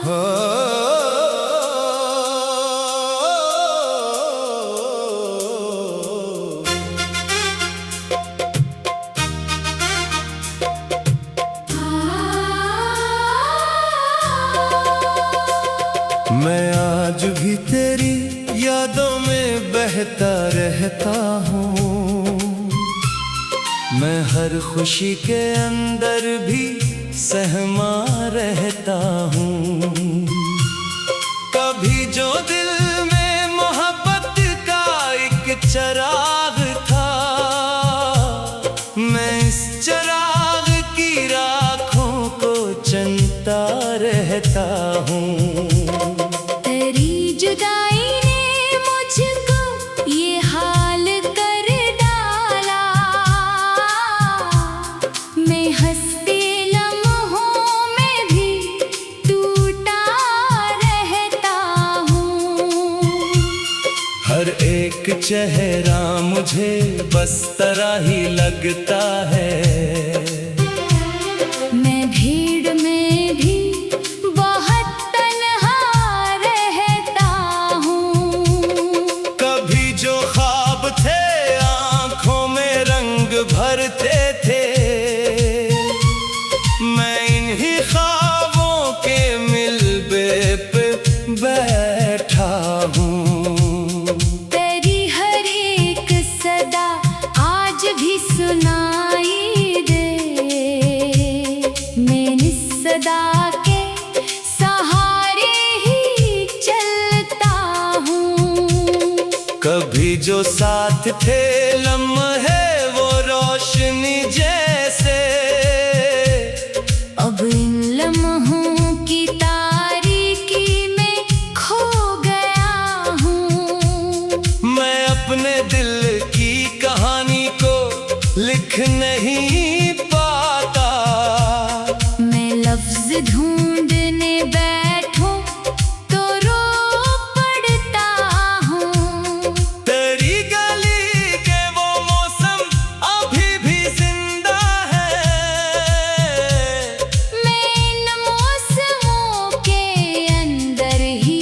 मैं आज भी तेरी यादों में बहता रहता हूँ। मैं हर खुशी के अंदर भी सहमा रहता हूँ। कभी जो दिल में मोहब्बत का एक चिराग था, मैं इस चिराग की राखों को चलता रहता हूँ। जुदाई ने मुझको ये हाल कर डाला, मैं हंसते लम्हों में भी टूटा रहता हूँ। हर एक चेहरा मुझे बस तरह ही लगता है। मैं भीड़ में भी भरते थे, मैं इन्हीं ख्वाबों के मिलबे पे बैठा हूँ। तेरी हर एक सदा आज भी सुनाई दे, मैं इस सदा के सहारे ही चलता हूँ। कभी जो साथ थे लम्हे रोशनी जैसे, अब इन लम्हों की तारीकी में खो गया हूँ। मैं अपने दिल की कहानी को लिख नहीं पाता। मैं लफ्ज ढूंढने बैठूं तो रो पड़ता हूँ। तेरी गली के वो मौसम अभी भी जिंदा है, मैं इन मौसमों के अंदर ही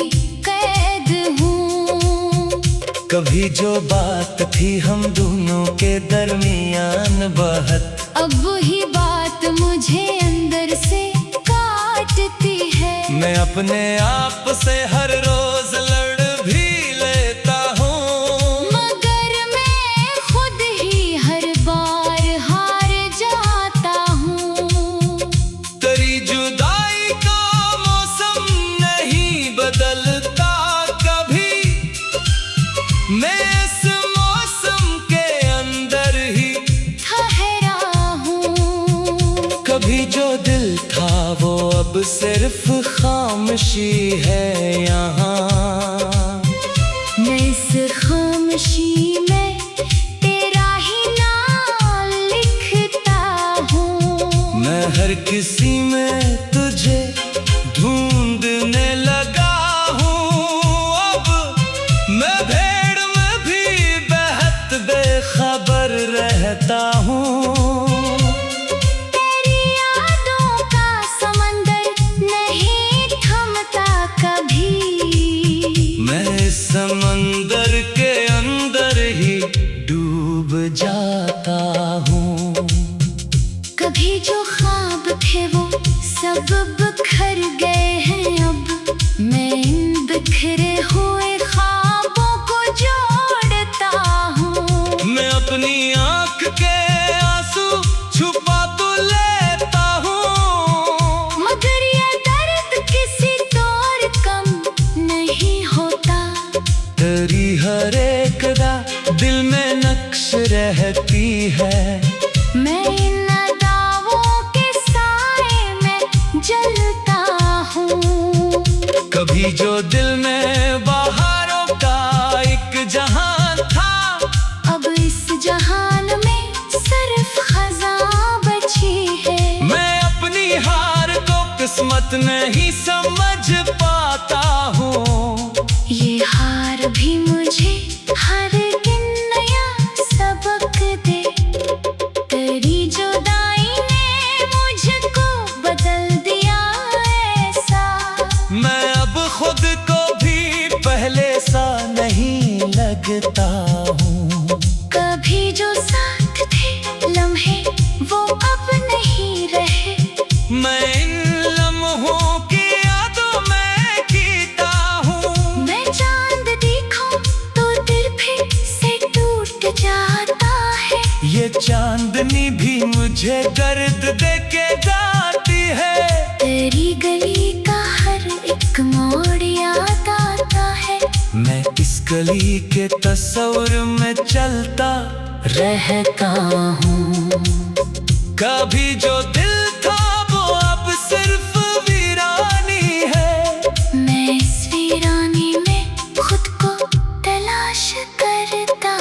कैद हूँ। कभी जो बात थी हम दोनों के दरमियान बहुत, अब वही बात मुझे अंदर से काटती है। मैं अपने आप से हर रोज लड़ भी लेता हूँ, मगर मैं खुद ही हर बार हार जाता हूँ। तेरी जुदाई का मौसम नहीं बदलता कभी, मैं इस मौसम के अंदर ही ठहरा हूँ। कभी जो दिल था वो अब सिर्फ खामोशी है यहाँ। मैं इस खामोशी में तेरा ही नाम लिखता हूँ। मैं हर किसी में तुझे ढूंढने लगा हूँ। अब मैं भीड़ में भी बहत बेखबर रहता हूँ। समंदर के अंदर ही डूब जाता हूँ। कभी जो ख्वाब थे वो सब बिखर गए हैं। अब मैं इन बिखरे हुए ख्वाबों को जोड़ता हूँ। मैं अपनी आँख के आंसू छुपा तो लेता हूँ, मगर ये दर्द किसी तौर कम नहीं होता। तेरी हर एक रात दिल में नक्श रहती है। मैं इन दावों के साए में जलता हूँ। कभी जो दिल में बहारों का एक जहान था, अब इस जहान में सिर्फ खज़ां बची है। मैं अपनी हार को किस्मत नहीं समझ पाता हूँ। ये हार भी मुझे हर दिन नया सबक दे। तेरी जुदाई ने मुझको बदल दिया ऐसा। चांदनी भी मुझे दर्द देके जाती है। तेरी गली का हर एक मोड़ याद आता है। मैं इस गली के तस्वीर में चलता रहता हूँ। कभी जो दिल था वो अब सिर्फ वीरानी है। मैं इस वीरानी में खुद को तलाश करता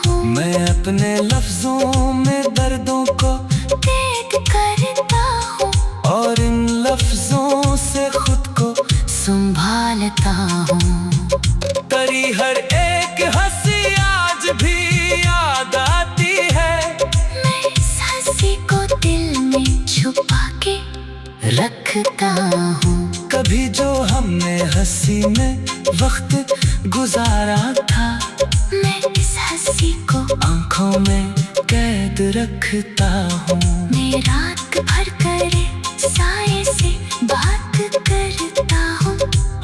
हूँ। मैं अपने लफ्जों में दर्दों को कैद करता हूँ और इन लफ्जों से खुद को संभालता हूँ। तेरी हर एक हंसी आज भी याद आती है। मैं इस हंसी को दिल में छुपा के रखता हूँ। कभी जो हमने हंसी में वक्त गुजारा था, मैं इस हंसी को आंखों में कैद रखता हूँ। मैं रात भर करे साए से बात करता हूँ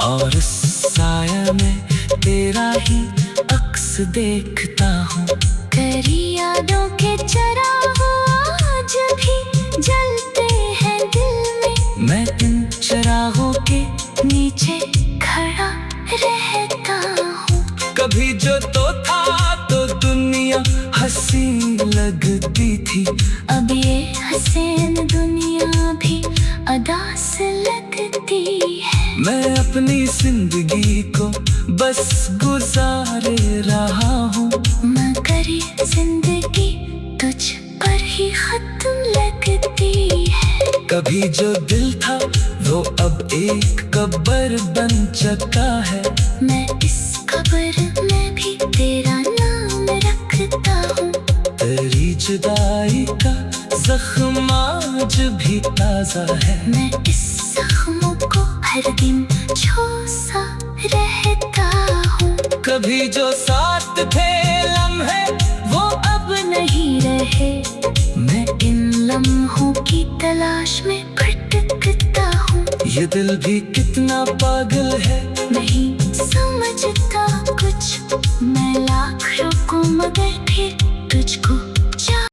और उस साया में तेरा ही अक्स देखता हूँ। तेरी यादों के चराग आज भी जलते हैं दिल में। मैं इन चरागों के नीचे खड़ा रहता हूँ। कभी जो तो था तो दुनिया हसीन लगती थी। अब ये हसीन दुनिया भी अदास लगती है। मैं अपनी जिंदगी को बस गुजारे रहा हूँ, मगर ये जिंदगी तुझ पर ही खत्म लगती है। कभी जो दिल था वो अब एक कब्र बन चुका है। मैं इस कब्र में भी तेरा नाम रखता हूँ। तेरी जुदाई का जख्म आज भी ताजा है। मैं इस जख्म को हर दिन छूसा रहता हूँ। कभी जो साथ थे लम्हे वो अब नहीं रहे। मैं इन लम्हों की तलाश में भटकता हूँ। ये दिल भी कितना पागल है, नहीं समझता कुछ। मैं लाख रोकूं मगर फिर तुझको